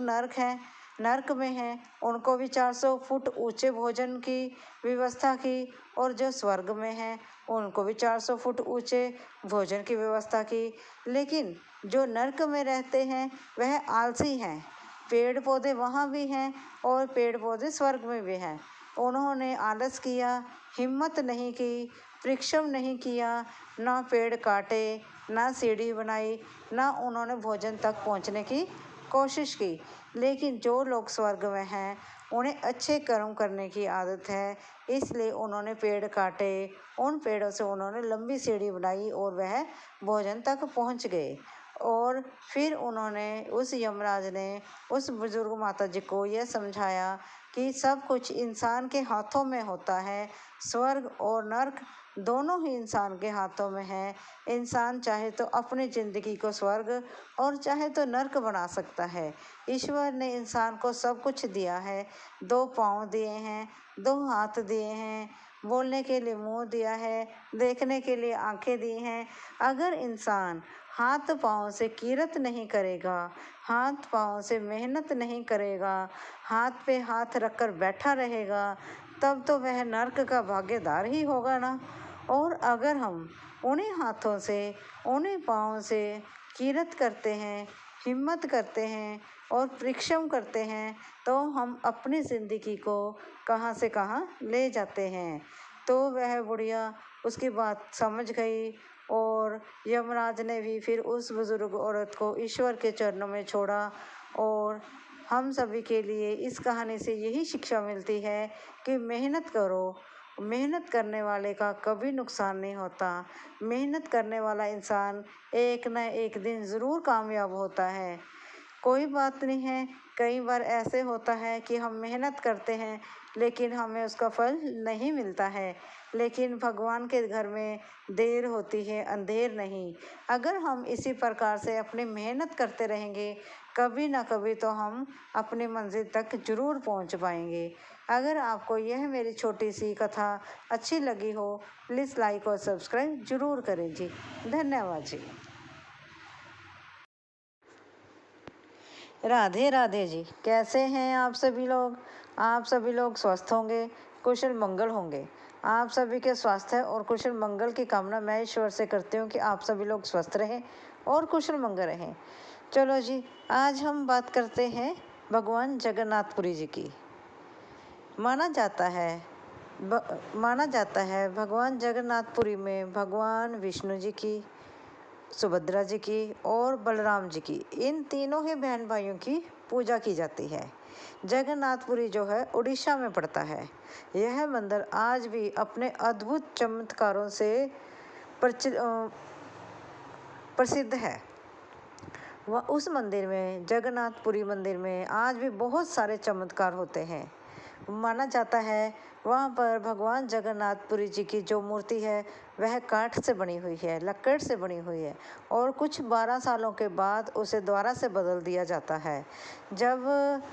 नर्क में हैं उनको भी 400 फुट ऊंचे भोजन की व्यवस्था की और जो स्वर्ग में हैं उनको भी 400 फुट ऊंचे भोजन की व्यवस्था की। लेकिन जो नर्क में रहते हैं वह आलसी हैं। पेड़ पौधे वहाँ भी हैं और पेड़ पौधे स्वर्ग में भी हैं। उन्होंने आलस किया, हिम्मत नहीं की, परिश्रम नहीं किया, ना पेड़ काटे, ना सीढ़ी बनाई, ना उन्होंने भोजन तक पहुँचने की कोशिश की। लेकिन जो लोग स्वर्ग में हैं उन्हें अच्छे कर्म करने की आदत है, इसलिए उन्होंने पेड़ काटे, उन पेड़ों से उन्होंने लंबी सीढ़ी बनाई और वह भोजन तक पहुँच गए। और फिर उस यमराज ने उस बुजुर्ग माता जी को यह समझाया कि सब कुछ इंसान के हाथों में होता है, स्वर्ग और नर्क दोनों ही इंसान के हाथों में है। इंसान चाहे तो अपनी ज़िंदगी को स्वर्ग और चाहे तो नर्क बना सकता है। ईश्वर ने इंसान को सब कुछ दिया है, 2 पाँव दिए हैं, 2 हाथ दिए हैं, बोलने के लिए मुंह दिया है, देखने के लिए आंखें दी हैं। अगर इंसान हाथ पाँव से किरत नहीं करेगा, हाथ पाँव से मेहनत नहीं करेगा, हाथ पे हाथ रखकर बैठा रहेगा, तब तो वह नर्क का भागीदार ही होगा ना। और अगर हम उन्हीं हाथों से, उन्हीं पाँव से किरत करते हैं, हिम्मत करते हैं और परिश्रम करते हैं, तो हम अपनी ज़िंदगी को कहाँ से कहाँ ले जाते हैं। तो वह बुढ़िया उसकी बात समझ गई और यमराज ने भी फिर उस बुजुर्ग औरत को ईश्वर के चरणों में छोड़ा। और हम सभी के लिए इस कहानी से यही शिक्षा मिलती है कि मेहनत करो, मेहनत करने वाले का कभी नुकसान नहीं होता। मेहनत करने वाला इंसान एक न एक दिन ज़रूर कामयाब होता है। कोई बात नहीं है, कई बार ऐसे होता है कि हम मेहनत करते हैं लेकिन हमें उसका फल नहीं मिलता है, लेकिन भगवान के घर में देर होती है, अंधेर नहीं। अगर हम इसी प्रकार से अपनी मेहनत करते रहेंगे, कभी ना कभी तो हम अपनी मंजिल तक ज़रूर पहुंच पाएंगे। अगर आपको यह मेरी छोटी सी कथा अच्छी लगी हो, प्लीज़ लाइक और सब्सक्राइब ज़रूर करें जी। धन्यवाद जी। राधे राधे जी। कैसे हैं आप सभी लोग? आप सभी लोग स्वस्थ होंगे, कुशल मंगल होंगे। आप सभी के स्वास्थ्य और कुशल मंगल की कामना मैं ईश्वर से करती हूँ कि आप सभी लोग स्वस्थ रहें और कुशल मंगल रहें। चलो जी, आज हम बात करते हैं भगवान जगन्नाथपुरी जी की। माना जाता है भगवान जगन्नाथपुरी में भगवान विष्णु जी की, सुभद्रा जी की और बलराम जी की, इन तीनों ही बहन भाइयों की पूजा की जाती है। जगन्नाथपुरी जो है उड़ीसा में पड़ता है। यह मंदिर आज भी अपने अद्भुत चमत्कारों से प्रसिद्ध है। वह उस मंदिर में, जगन्नाथपुरी मंदिर में आज भी बहुत सारे चमत्कार होते हैं। माना जाता है वहाँ पर भगवान जगन्नाथपुरी जी की जो मूर्ति है वह काठ से बनी हुई है, लकड़ से बनी हुई है और कुछ 12 सालों के बाद उसे दोबारा से बदल दिया जाता है। जब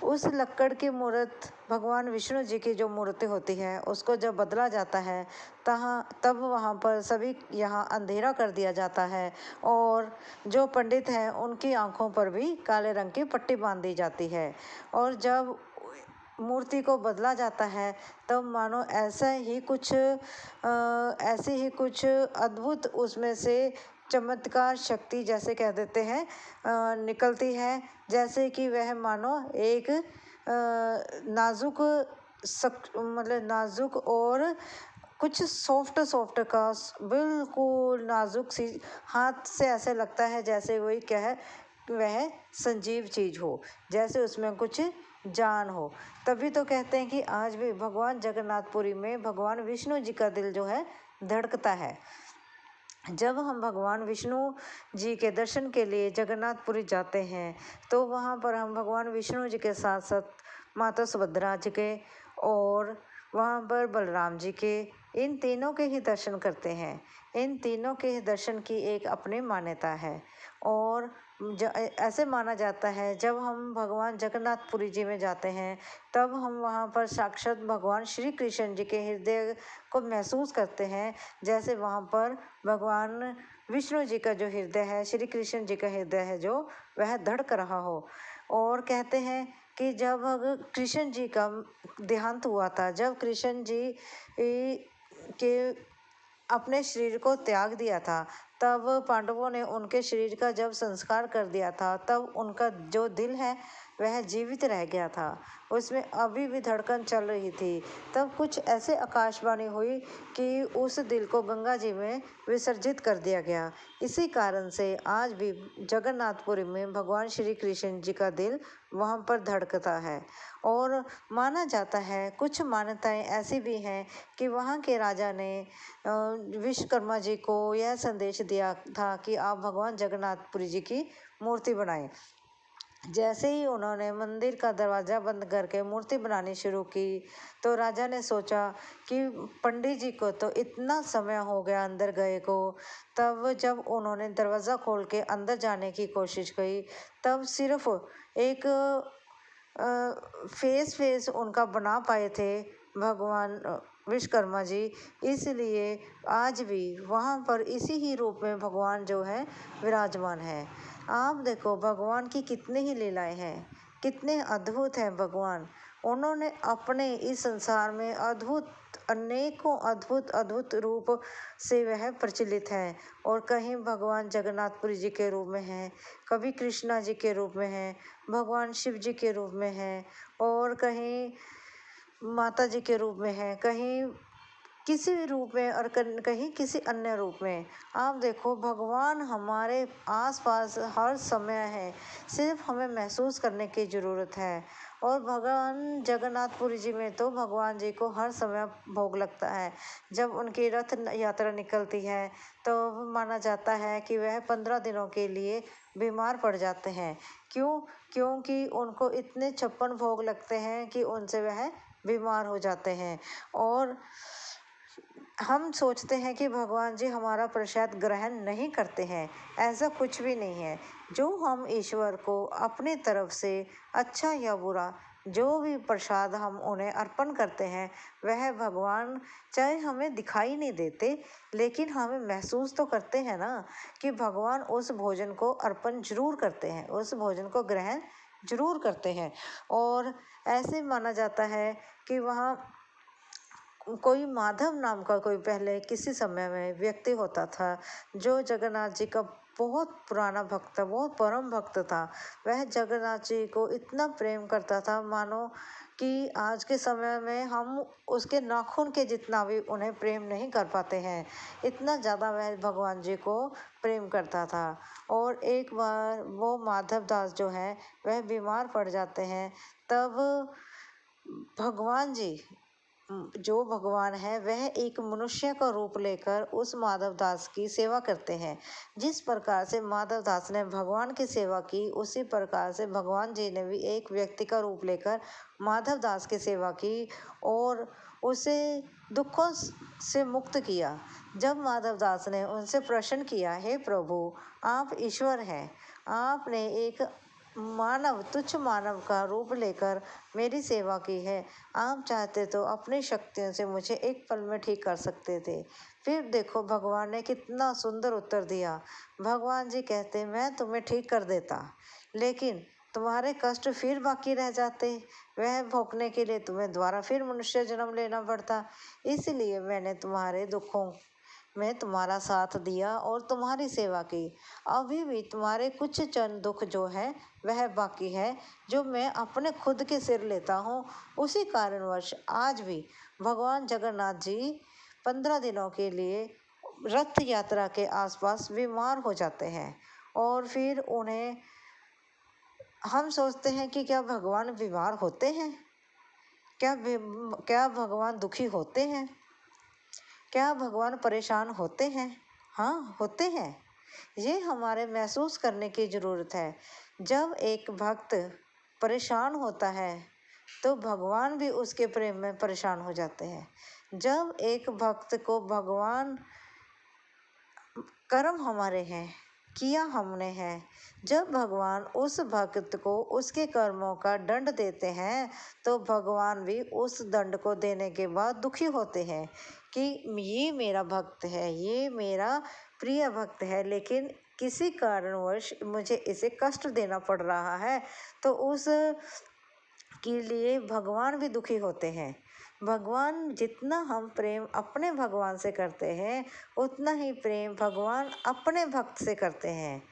उस लकड़ की मूर्त, भगवान विष्णु जी की जो मूर्ति होती है, उसको जब बदला जाता है तब वहाँ पर सभी यहाँ अंधेरा कर दिया जाता है और जो पंडित हैं उनकी आंखों पर भी काले रंग की पट्टी बांध दी जाती है। और जब मूर्ति को बदला जाता है तब मानो ऐसे ही कुछ अद्भुत उसमें से चमत्कार शक्ति जैसे कह देते हैं निकलती है, जैसे कि वह मानो एक नाजुक और कुछ सॉफ्ट का बिल्कुल नाजुक सी, हाथ से ऐसे लगता है जैसे वह संजीव चीज़ हो, जैसे उसमें कुछ जान हो। तभी तो कहते हैं कि आज भी भगवान जगन्नाथपुरी में भगवान विष्णु जी का दिल जो है धड़कता है। जब हम भगवान विष्णु जी के दर्शन के लिए जगन्नाथपुरी जाते हैं तो वहाँ पर हम भगवान विष्णु जी के साथ साथ माता सुभद्रा जी के और वहाँ पर बलराम जी के, इन तीनों के ही दर्शन करते हैं। इन तीनों के दर्शन की एक अपनी मान्यता है और ऐसे माना जाता है जब हम भगवान जगन्नाथपुरी जी में जाते हैं तब हम वहाँ पर साक्षात भगवान श्री कृष्ण जी के हृदय को महसूस करते हैं, जैसे वहाँ पर भगवान विष्णु जी का जो हृदय है, श्री कृष्ण जी का हृदय है जो वह धड़क रहा हो। और कहते हैं कि जब कृष्ण जी का देहांत हुआ था, जब कृष्ण जी के अपने शरीर को त्याग दिया था, तब पांडवों ने उनके शरीर का जब संस्कार कर दिया था तब उनका जो दिल है वह जीवित रह गया था, उसमें अभी भी धड़कन चल रही थी। तब कुछ ऐसे आकाशवाणी हुई कि उस दिल को गंगा जी में विसर्जित कर दिया गया। इसी कारण से आज भी जगन्नाथपुरी में भगवान श्री कृष्ण जी का दिल वहाँ पर धड़कता है। और माना जाता है, कुछ मान्यताएं ऐसी भी हैं कि वहाँ के राजा ने विश्वकर्मा जी को यह संदेश दिया था कि आप भगवान जगन्नाथपुरी जी की मूर्ति बनाएं। जैसे ही उन्होंने मंदिर का दरवाज़ा बंद करके मूर्ति बनानी शुरू की तो राजा ने सोचा कि पंडित जी को तो इतना समय हो गया अंदर गए को। तब जब उन्होंने दरवाज़ा खोल के अंदर जाने की कोशिश की तब सिर्फ एक फेस उनका बना पाए थे भगवान विश्वकर्मा जी। इसलिए आज भी वहाँ पर इसी ही रूप में भगवान जो है विराजमान है। आप देखो भगवान की कितनी ही लीलाएं हैं, कितने अद्भुत हैं भगवान। उन्होंने अपने इस संसार में अनेकों अद्भुत रूप से वह प्रचलित हैं। और कहीं भगवान जगन्नाथपुरी जी के रूप में हैं, कभी कृष्णा जी के रूप में हैं, भगवान शिव जी के रूप में हैं, और कहीं माता जी के रूप में हैं, कहीं किसी भी रूप में और कहीं किसी अन्य रूप में। आप देखो भगवान हमारे आसपास हर समय है, सिर्फ हमें महसूस करने की ज़रूरत है। और भगवान जगन्नाथपुरी जी में तो भगवान जी को हर समय भोग लगता है। जब उनकी रथ यात्रा निकलती है तो माना जाता है कि वह 15 दिनों के लिए बीमार पड़ जाते हैं। क्योंकि उनको इतने 56 भोग लगते हैं कि उनसे वह बीमार हो जाते हैं। और हम सोचते हैं कि भगवान जी हमारा प्रसाद ग्रहण नहीं करते हैं, ऐसा कुछ भी नहीं है। जो हम ईश्वर को अपनी तरफ से अच्छा या बुरा जो भी प्रसाद हम उन्हें अर्पण करते हैं वह भगवान चाहे हमें दिखाई नहीं देते लेकिन हमें महसूस तो करते हैं ना कि भगवान उस भोजन को अर्पण जरूर करते हैं, उस भोजन को ग्रहण जरूर करते हैं। और ऐसे माना जाता है कि वहाँ कोई माधव नाम का कोई पहले किसी समय में व्यक्ति होता था जो जगन्नाथ जी का बहुत पुराना भक्त था, बहुत परम भक्त था। वह जगन्नाथ जी को इतना प्रेम करता था मानो कि आज के समय में हम उसके नाखून के जितना भी उन्हें प्रेम नहीं कर पाते हैं, इतना ज़्यादा वह भगवान जी को प्रेम करता था। और एक बार वो माधव दास जो है वह बीमार पड़ जाते हैं, तब भगवान जी जो भगवान है वह एक मनुष्य का रूप लेकर उस माधव दास की सेवा करते हैं। जिस प्रकार से माधव दास ने भगवान की सेवा की उसी प्रकार से भगवान जी ने भी एक व्यक्ति का रूप लेकर माधव दास की सेवा की और उसे दुखों से मुक्त किया। जब माधव दास ने उनसे प्रश्न किया, हे प्रभु आप ईश्वर हैं, आपने एक तुच्छ मानव का रूप लेकर मेरी सेवा की है, आप चाहते तो अपनी शक्तियों से मुझे एक पल में ठीक कर सकते थे। फिर देखो भगवान ने कितना सुंदर उत्तर दिया। भगवान जी कहते, मैं तुम्हें ठीक कर देता लेकिन तुम्हारे कष्ट फिर बाकी रह जाते, वह भोगने के लिए तुम्हें दोबारा फिर मनुष्य जन्म लेना पड़ता। इसलिए मैंने तुम्हारे दुखों में तुम्हारा साथ दिया और तुम्हारी सेवा की। अभी भी तुम्हारे कुछ चंद दुख जो है वह बाकी है जो मैं अपने खुद के सिर लेता हूँ। उसी कारणवश आज भी भगवान जगन्नाथ जी 15 दिनों के लिए रथ यात्रा के आसपास बीमार हो जाते हैं। और फिर उन्हें हम सोचते हैं कि क्या भगवान बीमार होते हैं, क्या भगवान दुखी होते हैं, क्या भगवान परेशान होते हैं? हाँ, होते हैं। ये हमारे महसूस करने की ज़रूरत है। जब एक भक्त परेशान होता है तो भगवान भी उसके प्रेम में परेशान हो जाते हैं। जब एक भक्त को भगवान, कर्म हमारे हैं, किया हमने है, जब भगवान उस भक्त को उसके कर्मों का दंड देते हैं तो भगवान भी उस दंड को देने के बाद दुखी होते हैं कि ये मेरा भक्त है, ये मेरा प्रिय भक्त है, लेकिन किसी कारणवश मुझे इसे कष्ट देना पड़ रहा है। तो उस के लिए भगवान भी दुखी होते हैं। भगवान, जितना हम प्रेम अपने भगवान से करते हैं उतना ही प्रेम भगवान अपने भक्त से करते हैं।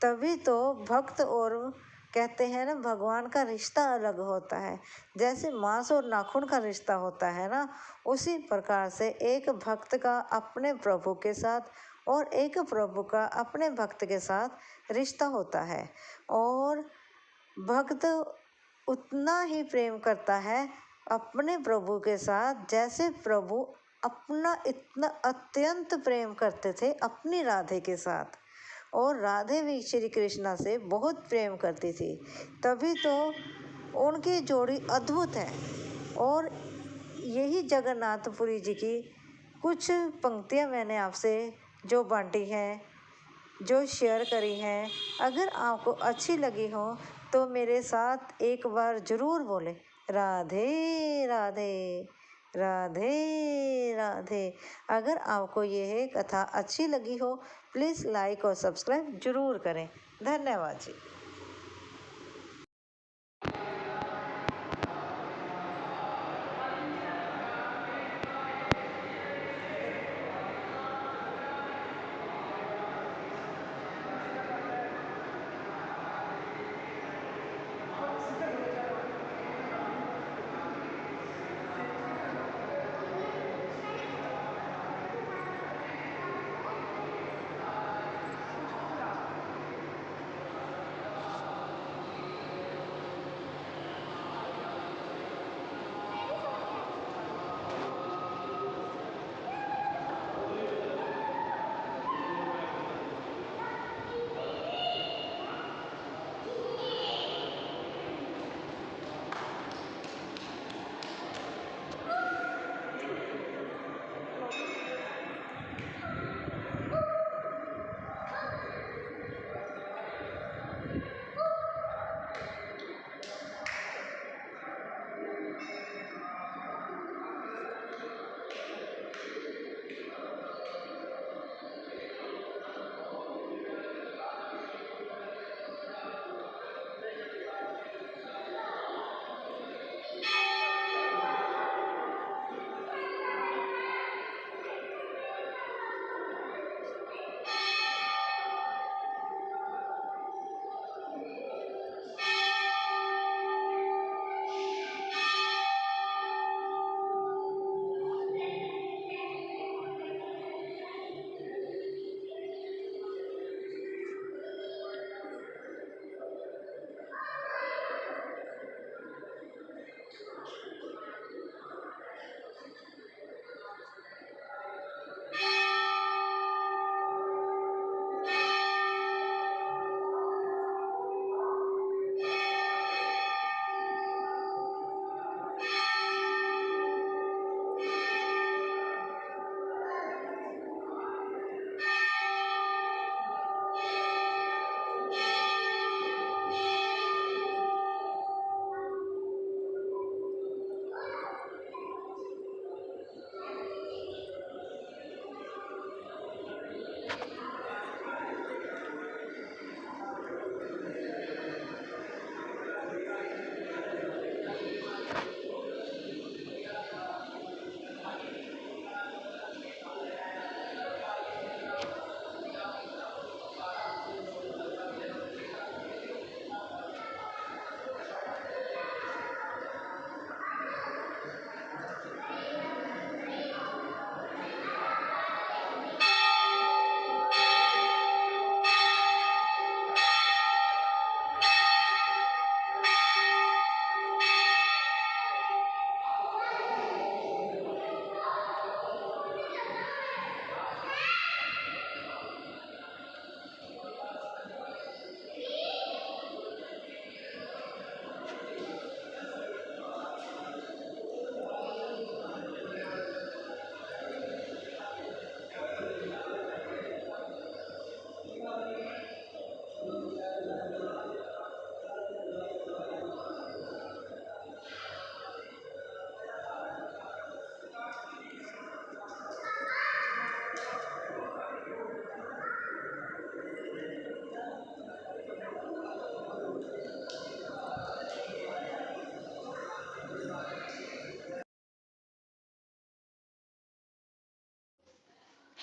तभी तो भक्त और, कहते हैं ना, भगवान का रिश्ता अलग होता है। जैसे मांस और नाखून का रिश्ता होता है ना, उसी प्रकार से एक भक्त का अपने प्रभु के साथ और एक प्रभु का अपने भक्त के साथ रिश्ता होता है। और भक्त उतना ही प्रेम करता है अपने प्रभु के साथ जैसे प्रभु अपना इतना अत्यंत प्रेम करते थे अपनी राधे के साथ। और राधे भी श्री कृष्णा से बहुत प्रेम करती थी, तभी तो उनकी जोड़ी अद्भुत है। और यही जगन्नाथपुरी जी की कुछ पंक्तियाँ मैंने आपसे जो बांटी हैं, जो शेयर करी हैं, अगर आपको अच्छी लगी हो तो मेरे साथ एक बार ज़रूर बोले, राधे राधे, राधे राधे। अगर आपको यह कथा अच्छी लगी हो प्लीज़ लाइक और सब्सक्राइब ज़रूर करें। धन्यवाद जी।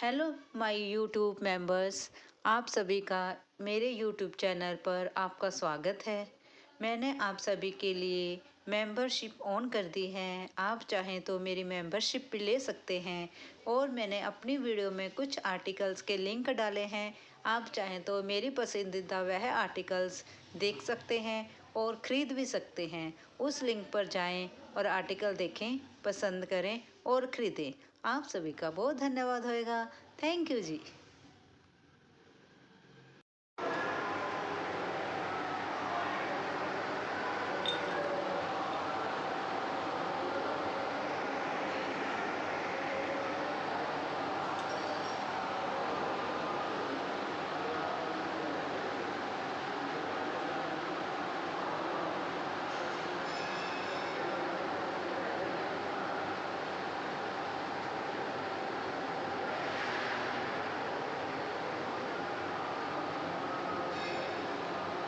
हेलो माय यूट्यूब मेंबर्स, आप सभी का मेरे यूट्यूब चैनल पर आपका स्वागत है। मैंने आप सभी के लिए मेंबरशिप ऑन कर दी है। आप चाहें तो मेरी मेंबरशिप भी ले सकते हैं और मैंने अपनी वीडियो में कुछ आर्टिकल्स के लिंक डाले हैं। आप चाहें तो मेरी पसंदीदा वह आर्टिकल्स देख सकते हैं और ख़रीद भी सकते हैं। उस लिंक पर जाएं और आर्टिकल देखें, पसंद करें और ख़रीदें। आप सभी का बहुत धन्यवाद होएगा। थैंक यू जी।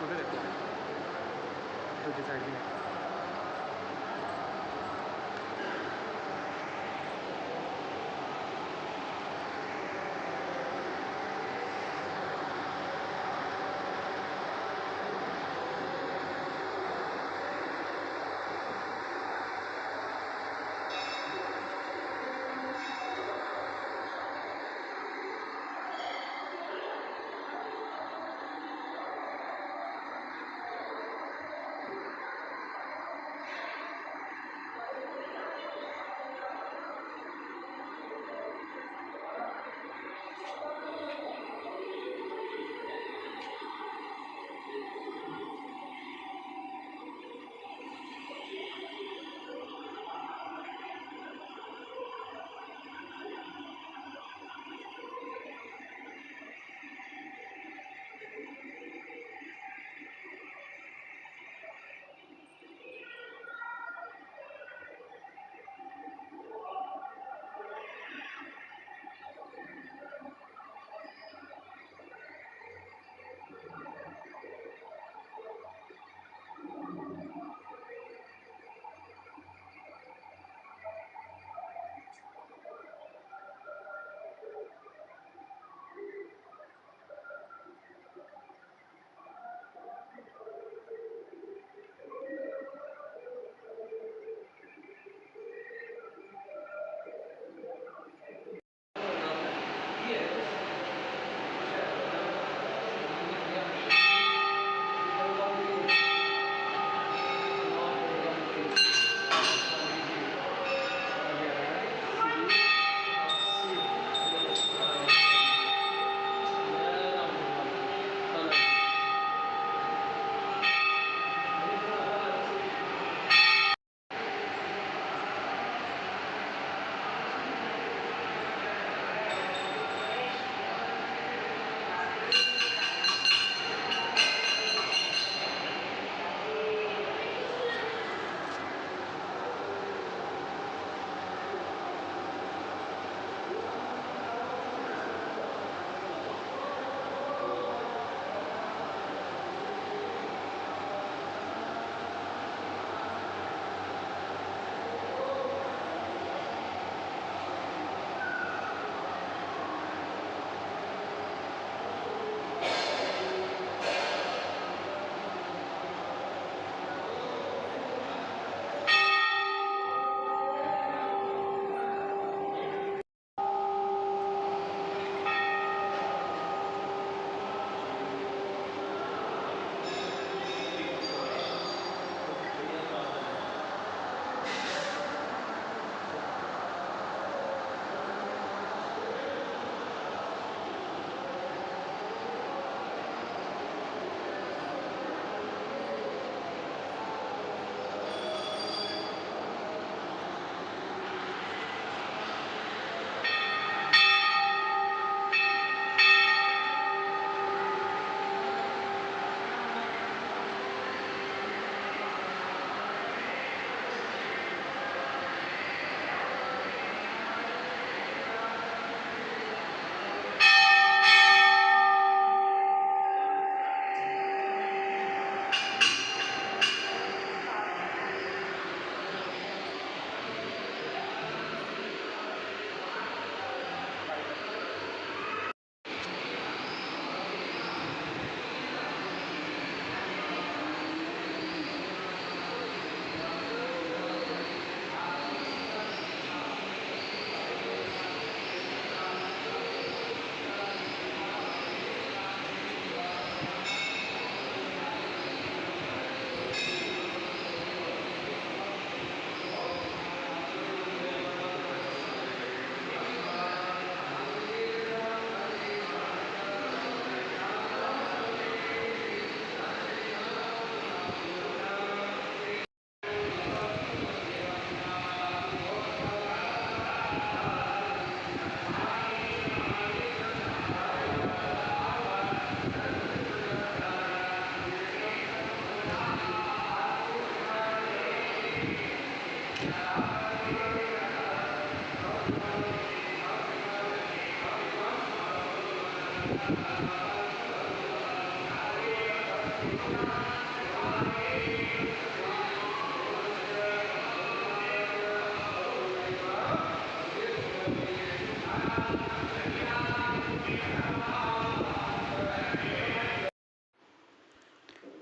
उधर देखो, दूसरी साइड में।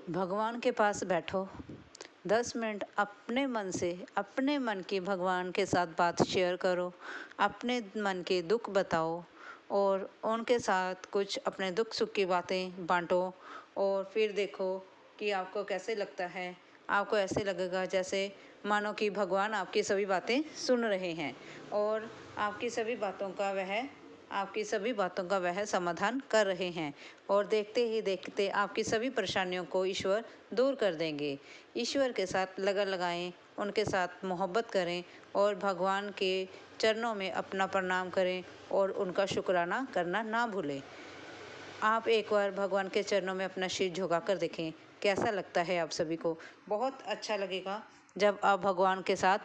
भगवान के पास बैठो, 10 मिनट अपने मन से, अपने मन की भगवान के साथ बात शेयर करो, अपने मन के दुख बताओ और उनके साथ कुछ अपने दुख सुख की बातें बांटो और फिर देखो कि आपको कैसे लगता है। आपको ऐसे लगेगा जैसे मानो कि भगवान आपकी सभी बातें सुन रहे हैं और आपकी सभी बातों का वह समाधान कर रहे हैं और देखते ही देखते आपकी सभी परेशानियों को ईश्वर दूर कर देंगे। ईश्वर के साथ लगन लगाएं, उनके साथ मोहब्बत करें और भगवान के चरणों में अपना प्रणाम करें और उनका शुक्राना करना ना भूलें। आप एक बार भगवान के चरणों में अपना सिर झुका कर देखें, कैसा लगता है आप सभी को। बहुत अच्छा लगेगा जब आप भगवान के साथ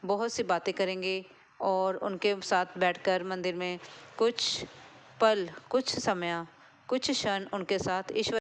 बहुत सी बातें करेंगे और उनके साथ बैठकर मंदिर में कुछ पल, कुछ समय, कुछ क्षण उनके साथ ईश्वर